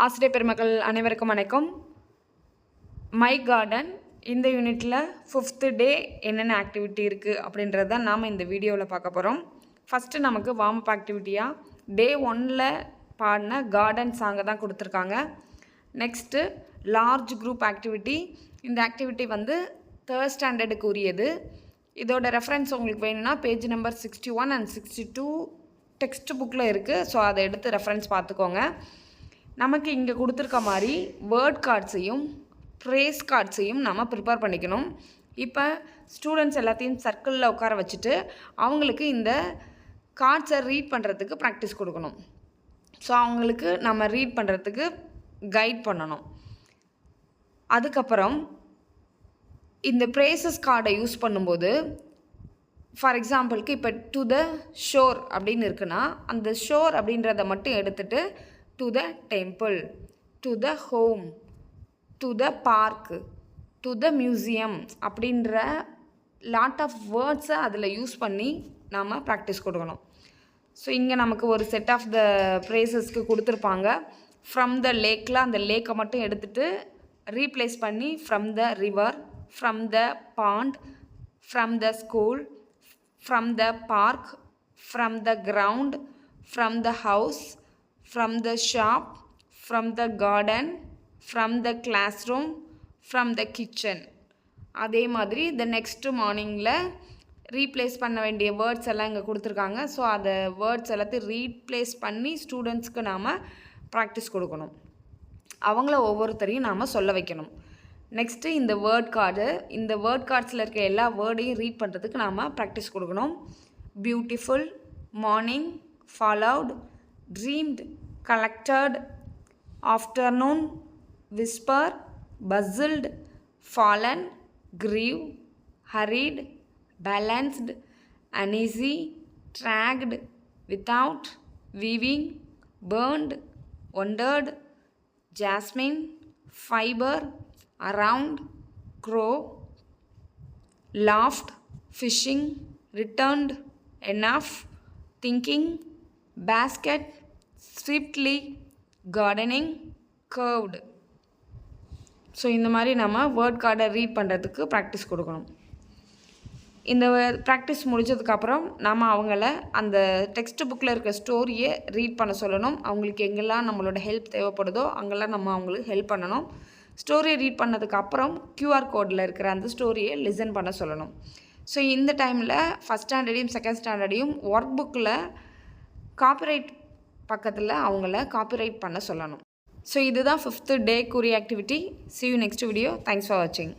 ஆசிரியர் பெருமக்கள் அனைவருக்கும் வணக்கம். மை கார்டன் இந்த யூனிட்டில் 5th டே என்னென்ன ஆக்டிவிட்டி இருக்குது அப்படின்றது தான் நாம் இந்த வீடியோவில் பார்க்க போகிறோம். ஃபஸ்ட்டு நமக்கு வார்ம் அப் ஆக்டிவிட்டியாக டே 1ல் பாடின கார்டன் சாங்கை தான் கொடுத்துருக்காங்க. Next large group activity. இந்த ஆக்டிவிட்டி வந்து 3rd ஸ்டாண்டர்டுக்கு உரியது. இதோட ரெஃபரன்ஸ் உங்களுக்கு வேணும்னா பேஜ் நம்பர் 61 and 62 டெக்ஸ்ட் புக்கில் இருக்குது. ஸோ அதை எடுத்து ரெஃபரன்ஸ் பார்த்துக்கோங்க. நமக்கு இங்கே கொடுத்துருக்க மாதிரி வேர்ட் கார்ட்ஸையும் ப்ரேஸ் கார்ட்ஸையும் நம்ம ப்ரிப்பேர் பண்ணிக்கணும். இப்போ ஸ்டூடெண்ட்ஸ் எல்லாத்தையும் சர்க்கிளில் உட்கார வச்சுட்டு அவங்களுக்கு இந்த கார்ட்ஸை ரீட் பண்ணுறதுக்கு ப்ராக்டிஸ் கொடுக்கணும். ஸோ அவங்களுக்கு நம்ம ரீட் பண்ணுறதுக்கு கைட் பண்ணணும். அதுக்கப்புறம் இந்த ப்ரேசஸ் கார்டை யூஸ் பண்ணும்போது ஃபார் எக்ஸாம்பிளுக்கு இப்போ டு த ஷோர் அப்படின்னு இருக்குன்னா அந்த ஷோர் அப்படின்றத மட்டும் எடுத்துகிட்டு to the temple, to the home, to the park, to the museum அப்படின்ற லாட் ஆஃப் வேர்ட்ஸை அதில் யூஸ் பண்ணி நாம் ப்ராக்டிஸ் கொடுக்கணும். ஸோ இங்கே நமக்கு ஒரு செட் ஆஃப் த ப்ரேசஸ்க்கு கொடுத்துருப்பாங்க. ஃப்ரம் த லேக்கில் அந்த லேக்கை மட்டும் எடுத்துகிட்டு ரீப்ளேஸ் பண்ணி from the river, from the bond, from the school, from the park, from the ground, from the house, from the shop, from the garden, from the classroom, from the kitchen. அதே மாதிரி the next மார்னிங்கில் replace பண்ண வேண்டிய words எல்லாம் இங்கே கொடுத்துருக்காங்க. So அதை words எல்லாத்தையும் ரீப்ளேஸ் பண்ணி ஸ்டூடெண்ட்ஸ்க்கு நாம் ப்ராக்டிஸ் கொடுக்கணும். அவங்கள ஒவ்வொருத்தரையும் நாம் சொல்ல வைக்கணும். நெக்ஸ்ட்டு இந்த வேர்ட் கார்டு, இந்த வேர்ட் கார்ட்ஸில் இருக்க எல்லா வேர்டையும் ரீட் பண்ணுறதுக்கு நாம் ப்ராக்டிஸ் கொடுக்கணும். Beautiful, morning, followed, dreamed, collected, afternoon, whisper, buzzled, fallen, grieve, hurried, balanced, uneasy, dragged, without, weaving, burned, wondered, jasmine, fiber, around, crow, laughed, fishing, returned, enough, thinking, basket, swiftly, gardening, curved. So இந்த மாதிரி நம்ம word கார்டை read பண்ணுறதுக்கு practice கொடுக்கணும். இந்த practice முடிஞ்சதுக்கப்புறம் நம்ம அவங்கள அந்த டெக்ஸ்ட் புக்கில் இருக்க ஸ்டோரியை ரீட் பண்ண சொல்லணும். அவங்களுக்கு எங்கெல்லாம் நம்மளோட ஹெல்ப் தேவைப்படுதோ அங்கெல்லாம் நம்ம அவங்களுக்கு ஹெல்ப் பண்ணணும். ஸ்டோரியை ரீட் பண்ணதுக்கப்புறம் QR கோடில் இருக்கிற அந்த ஸ்டோரியை லிசன் பண்ண சொல்லணும். ஸோ இந்த டைமில் ஃபஸ்ட் ஸ்டாண்டர்டையும் செகண்ட் ஸ்டாண்டர்டையும் ஒர்க் புக்கில் காப்பிரைட் பக்கத்தில் அவங்கள காப்பிரைட் பண்ண சொல்லணும். ஸோ இதுதான் 5th டேக்குரிய activity. See you next video. Thanks for watching.